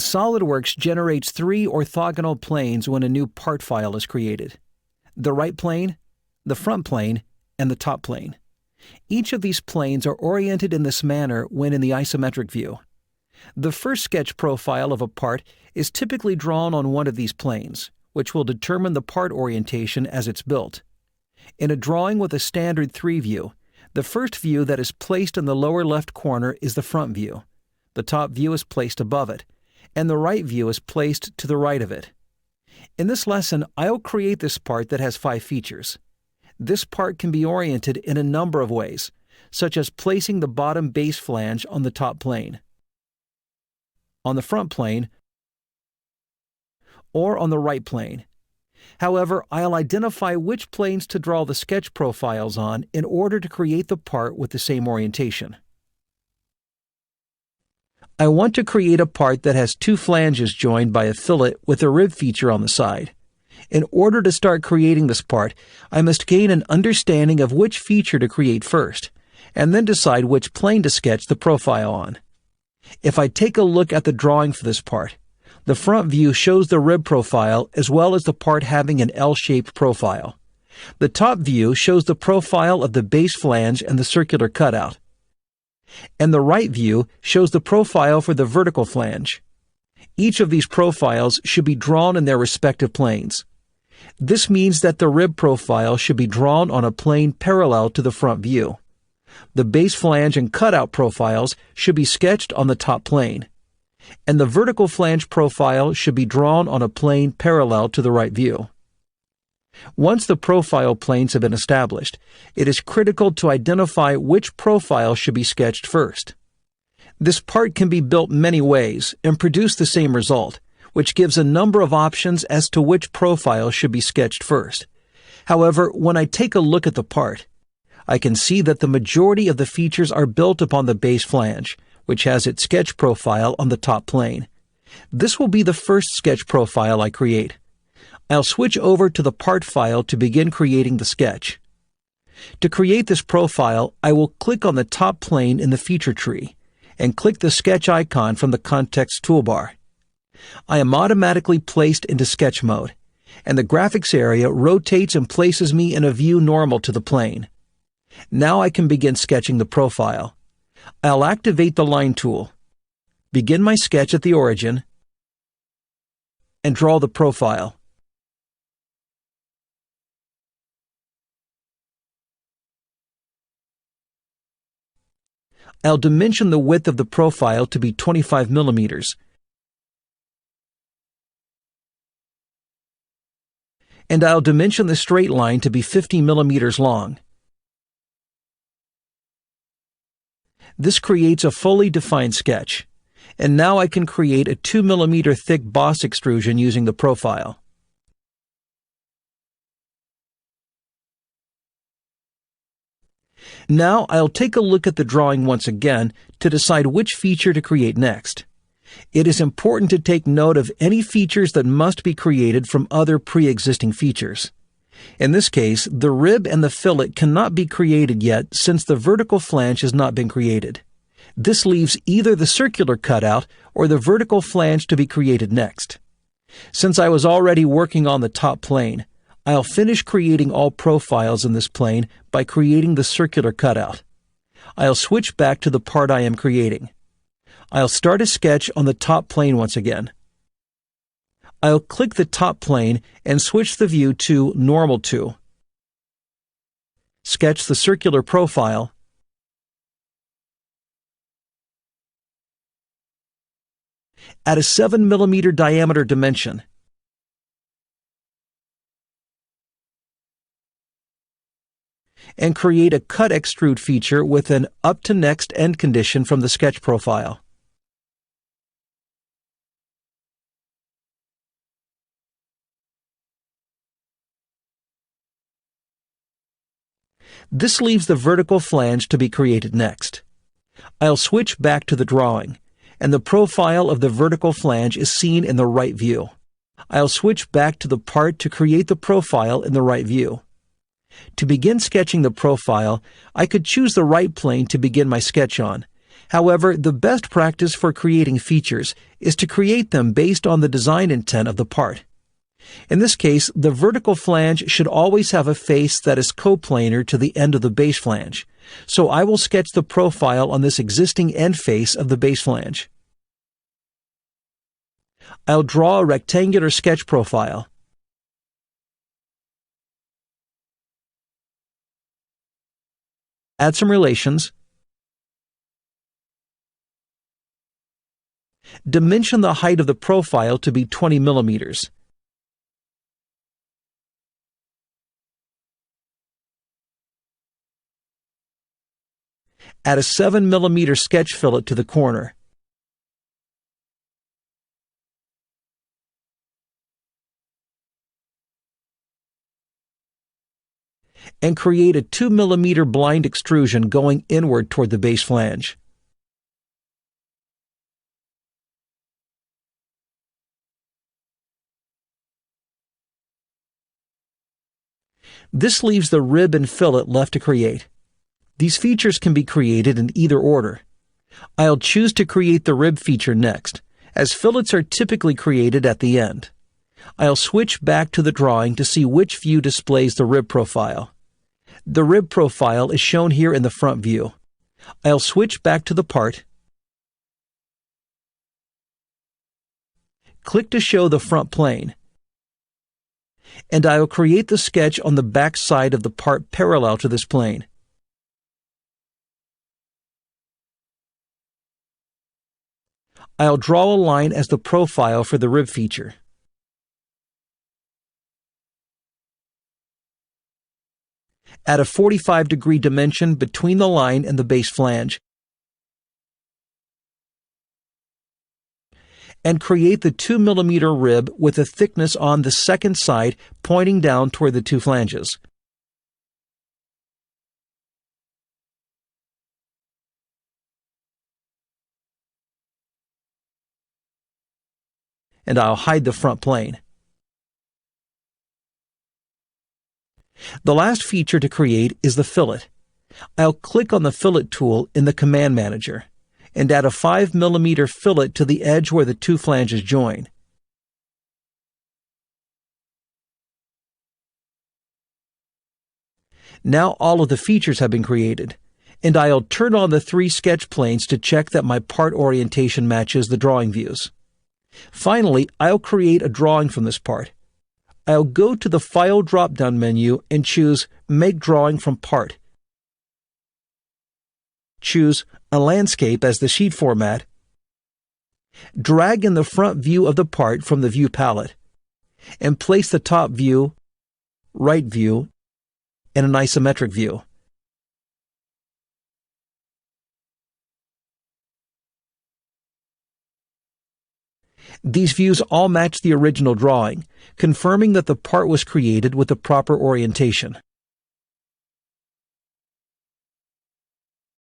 SOLIDWORKS generates 3 orthogonal planes when a new part file is created: the right plane, the front plane, and the top plane. Each of these planes are oriented in this manner when in the isometric view. The first sketch profile of a part is typically drawn on one of these planes, which will determine the part orientation as it's built. In a drawing with a standard 3 view, the first view that is placed in the lower left corner is the front view. The top view is placed above it, and the right view is placed to the right of it. In this lesson, I'll create this part that has 5 features. This part can be oriented in a number of ways, such as placing the bottom base flange on the top plane, on the front plane, or on the right plane. However, I'll identify which planes to draw the sketch profiles on in order to create the part with the same orientation. I want to create a part that has 2 flanges joined by a fillet with a rib feature on the side. In order to start creating this part, I must gain an understanding of which feature to create first, and then decide which plane to sketch the profile on. If I take a look at the drawing for this part, the front view shows the rib profile as well as the part having an L-shaped profile. The top view shows the profile of the base flange and the circular cutout, and the right view shows the profile for the vertical flange. Each of these profiles should be drawn in their respective planes. This means that the rib profile should be drawn on a plane parallel to the front view. The base flange and cutout profiles should be sketched on the top plane, and the vertical flange profile should be drawn on a plane parallel to the right view. Once the profile planes have been established, it is critical to identify which profile should be sketched first. This part can be built many ways and produce the same result, which gives a number of options as to which profile should be sketched first. However, when I take a look at the part, I can see that the majority of the features are built upon the base flange, which has its sketch profile on the top plane. This will be the first sketch profile I create. I'll switch over to the part file to begin creating the sketch. To create this profile, I will click on the top plane in the feature tree and click the sketch icon from the context toolbar. I am automatically placed into sketch mode, and the graphics area rotates and places me in a view normal to the plane. Now I can begin sketching the profile. I'll activate the line tool, begin my sketch at the origin, and draw the profile. I'll dimension the width of the profile to be 25 millimeters. And I'll dimension the straight line to be 50 millimeters long. This creates a fully defined sketch, and now I can create a 2 millimeter thick boss extrusion using the profile. Now I'll take a look at the drawing once again to decide which feature to create next. It is important to take note of any features that must be created from other pre-existing features. In this case, the rib and the fillet cannot be created yet since the vertical flange has not been created. This leaves either the circular cutout or the vertical flange to be created next. Since I was already working on the top plane, I'll finish creating all profiles in this plane by creating the circular cutout. I'll switch back to the part I am creating. I'll start a sketch on the top plane once again. I'll click the top plane and switch the view to Normal to. Sketch the circular profile. At a 7 millimeter diameter dimension. And create a cut extrude feature with an up to next end condition from the sketch profile. This leaves the vertical flange to be created next. I'll switch back to the drawing, and the profile of the vertical flange is seen in the right view. I'll switch back to the part to create the profile in the right view. To begin sketching the profile, I could choose the right plane to begin my sketch on. However, the best practice for creating features is to create them based on the design intent of the part. In this case, the vertical flange should always have a face that is coplanar to the end of the base flange, so I will sketch the profile on this existing end face of the base flange. I'll draw a rectangular sketch profile. Add some relations. Dimension the height of the profile to be 20 millimeters. Add a 7 millimeter sketch fillet to the corner. And create a 2 millimeter blind extrusion going inward toward the base flange. This leaves the rib and fillet left to create. These features can be created in either order. I'll choose to create the rib feature next, as fillets are typically created at the end. I'll switch back to the drawing to see which view displays the rib profile. The rib profile is shown here in the front view. I'll switch back to the part, click to show the front plane, and I'll create the sketch on the back side of the part parallel to this plane. I'll draw a line as the profile for the rib feature. Add a 45-degree dimension between the line and the base flange, and create the 2 millimeter rib with a thickness on the second side pointing down toward the two flanges. And I'll hide the front plane. The last feature to create is the fillet. I'll click on the fillet tool in the Command Manager and add a 5 millimeter fillet to the edge where the two flanges join. Now all of the features have been created, and I'll turn on the 3 sketch planes to check that my part orientation matches the drawing views. Finally, I'll create a drawing from this part. I'll go to the File drop-down menu and choose Make Drawing from Part. Choose a landscape as the sheet format. Drag in the front view of the part from the View palette, and place the top view, right view, and an isometric view. These views all match the original drawing, confirming that the part was created with the proper orientation.